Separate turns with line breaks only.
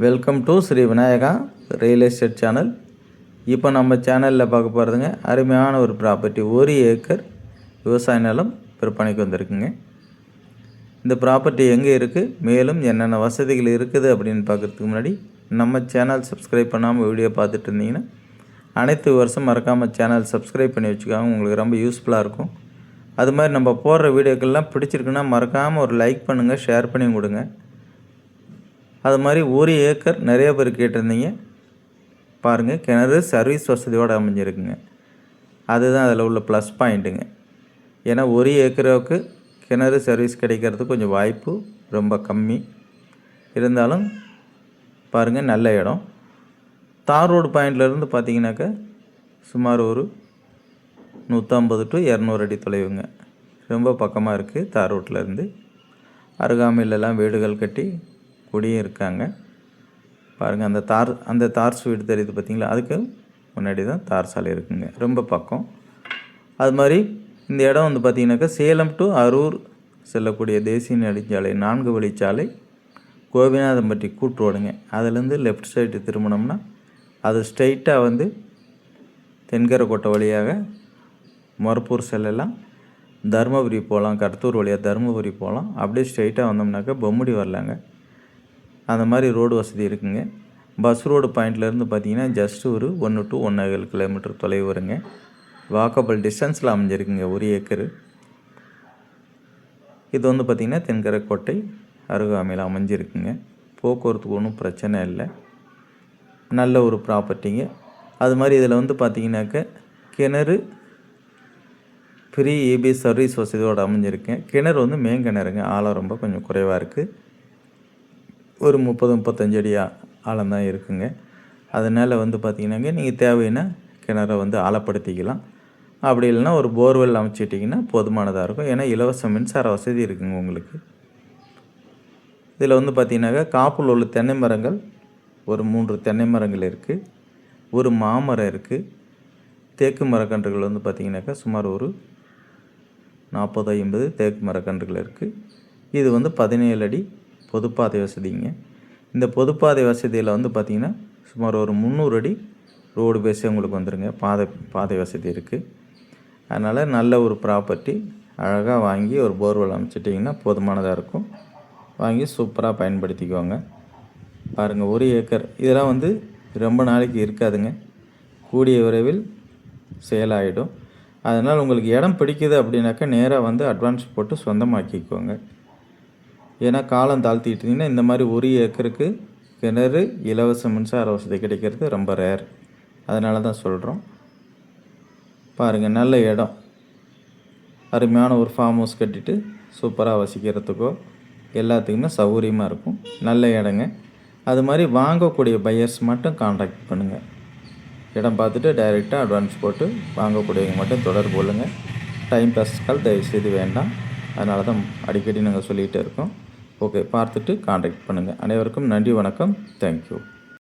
Welcome to Sri Vinayaka real estate channel. இப்போ நம்ம சேனலில் பார்க்க போகிறதுங்க அருமையான ஒரு ப்ராப்பர்ட்டி. 1 ஏக்கர் விவசாய நிலம் விற்பனைக்கு வந்திருக்குங்க. இந்த ப்ராப்பர்ட்டி எங்கே இருக்குது, மேலும் என்னென்ன வசதிகள் இருக்குது அப்படின்னு பார்க்குறதுக்கு முன்னாடி நம்ம சேனல் சப்ஸ்கிரைப் பண்ணாமல் வீடியோ பார்த்துட்டு இருந்தீங்கன்னா அனைத்து வருஷம் மறக்காமல் சேனல் சப்ஸ்கிரைப் பண்ணி வச்சுக்காங்க. உங்களுக்கு ரொம்ப யூஸ்ஃபுல்லாக இருக்கும். அது மாதிரி நம்ம போடுற வீடியோக்கள்லாம் பிடிச்சிருக்குன்னா மறக்காமல் ஒரு லைக் பண்ணுங்கள், ஷேர் பண்ணி கொடுங்க. அது மாதிரி 1 ஏக்கர் நிறைய பேர் கேட்டிருந்தீங்க. பாருங்கள், கிணறு சர்வீஸ் வசதியோடு அமைஞ்சிருக்குங்க. அதுதான் அதில் உள்ள ப்ளஸ் பாயிண்ட்டுங்க. ஏன்னா 1 ஏக்கருக்கு கிணறு சர்வீஸ் கிடைக்கிறது கொஞ்சம் வாய்ப்பு ரொம்ப கம்மி. இருந்தாலும் பாருங்கள், நல்ல இடம். தார் ரோடு பாயிண்ட்லேருந்து பார்த்தீங்கன்னாக்கா சுமார் ஒரு 150 to 200 அடி தொலைவுங்க. ரொம்ப பக்கமாக இருக்குது தார் ரோட்லேருந்து. அருகாமையிலெல்லாம் வீடுகள் கட்டி குடியும் இருக்காங்க. பாருங்கள், அந்த தார்ஸ் வீடு தெரியுது பார்த்தீங்களா, அதுக்கு முன்னாடி தான் தார் சாலை இருக்குங்க. ரொம்ப பக்கம். அது மாதிரி இந்த இடம் வந்து பார்த்திங்கனாக்கா சேலம் டு அரூர் செல்லக்கூடிய தேசிய நெடுஞ்சாலை 4 வழிச்சாலை கோபிநாதம்பட்டி கூட்டு ரோடுங்க. அதுலேருந்து லெஃப்ட் சைடு திரும்பினோம்னா அது ஸ்ட்ரைட்டாக வந்து தென்கரைக்கோட்டை வழியாக மொரப்பூர் செல்லலாம், தருமபுரி போகலாம், கடத்தூர் வழியாக தருமபுரி போகலாம். அப்படியே ஸ்ட்ரைட்டாக வந்தோம்னாக்கா பொம்முடி வரலாங்க. அந்த மாதிரி ரோடு வசதி இருக்குங்க. பஸ் ரோடு பாயிண்ட்லேருந்து பார்த்தீங்கன்னா ஜஸ்ட் ஒரு 1 to 1.5 கிலோமீட்டர் தொலைவு வருங்க. வாக்கபிள் டிஸ்டன்ஸில் அமைஞ்சிருக்குங்க 1 ஏக்கரு. இது வந்து பார்த்திங்கன்னா தென்கரைக்கோட்டை அருகாமையில் அமைஞ்சிருக்குங்க. போக்குவரத்துக்கு ஒன்றும் பிரச்சனை இல்லை. நல்ல ஒரு ப்ராப்பர்ட்டிங்க. அது மாதிரி இதில் வந்து பார்த்திங்கனாக்கா கிணறு ஃப்ரீ ஏபி சர்வீஸ் வசதியோடு அமைஞ்சிருக்கேன். கிணறு வந்து மேங்கிணறுங்க. ஆழம் ரொம்ப கொஞ்சம் குறைவாக இருக்குது. ஒரு 30-35 அடி ஆழம் தான் இருக்குங்க. அதனால் வந்து பார்த்திங்கனாங்க நீங்கள் தேவைன்னா கிணறை வந்து ஆழப்படுத்திக்கலாம். அப்படி இல்லைன்னா ஒரு போர்வெல் அமைச்சிட்டிங்கன்னா போதுமானதாக இருக்கும். ஏன்னா இலவச மின்சார வசதி இருக்குங்க உங்களுக்கு. இதில் வந்து பார்த்திங்கனாக்கா காப்பில் உள்ள தென்னை மரங்கள் ஒரு 3 தென்னை மரங்கள் இருக்குது. ஒரு மாமரம் இருக்குது. தேக்கு மரக்கன்றுகள் வந்து பார்த்திங்கனாக்கா சுமார் ஒரு 40-50 தேக்கு மரக்கன்றுகள் இருக்குது. இது வந்து 17 அடி பொதுப்பாதை வசதிங்க. இந்த பொதுப்பாதை வசதியில் வந்து பார்த்திங்கன்னா சுமார் ஒரு 300 அடி ரோடு பேஸே உங்களுக்கு வந்துடுங்க. பாதை வசதி இருக்குது. அதனால் நல்ல ஒரு ப்ராப்பர்ட்டி. அழகாக வாங்கி ஒரு போர்வெல் அமைச்சிட்டிங்கன்னா போதுமானதாக இருக்கும். வாங்கி சூப்பராக பயன்படுத்திக்குவாங்க. பாருங்கள், 1 ஏக்கர் இதெல்லாம் வந்து ரொம்ப நாளைக்கு இருக்காதுங்க. கூடிய விரைவில் சேலாகிடும். அதனால் உங்களுக்கு இடம் பிடிக்குது அப்படின்னாக்கா நேராக வந்து அட்வான்ஸ் போட்டு சொந்தமாக்கிக்கோங்க. ஏன்னா காலம் தாழ்த்திட்டிங்கன்னா இந்த மாதிரி 1 ஏக்கருக்கு கிணறு இலவச மின்சார வசதி கிடைக்கிறது ரொம்ப ரேர். அதனால தான் சொல்கிறோம். பாருங்கள், நல்ல இடம். அருமையான ஒரு ஃபார்ம் ஹவுஸ் கட்டிட்டு சூப்பராக வசிக்கிறதுக்கோ எல்லாத்துக்குமே சௌகரியமாக இருக்கும். நல்ல இடங்க. அது மாதிரி வாங்கக்கூடிய பையர்ஸ் மட்டும் கான்டாக்ட் பண்ணுங்கள். இடம் பார்த்துட்டு டைரெக்டாக அட்வான்ஸ் போட்டு வாங்கக்கூடியவங்க மட்டும் தொடர்பு கொள்ளுங்கள். டைம் பாஸ் கால் தயவுசெய்து வேண்டாம். அதனால தான் அடிக்கடி நாங்கள் சொல்லிகிட்டே இருக்கோம். ஓகே, பார்த்துட்டு கான்டாக்ட் பண்ணுங்கள். அனைவருக்கும் நன்றி, வணக்கம், தேங்க்யூ.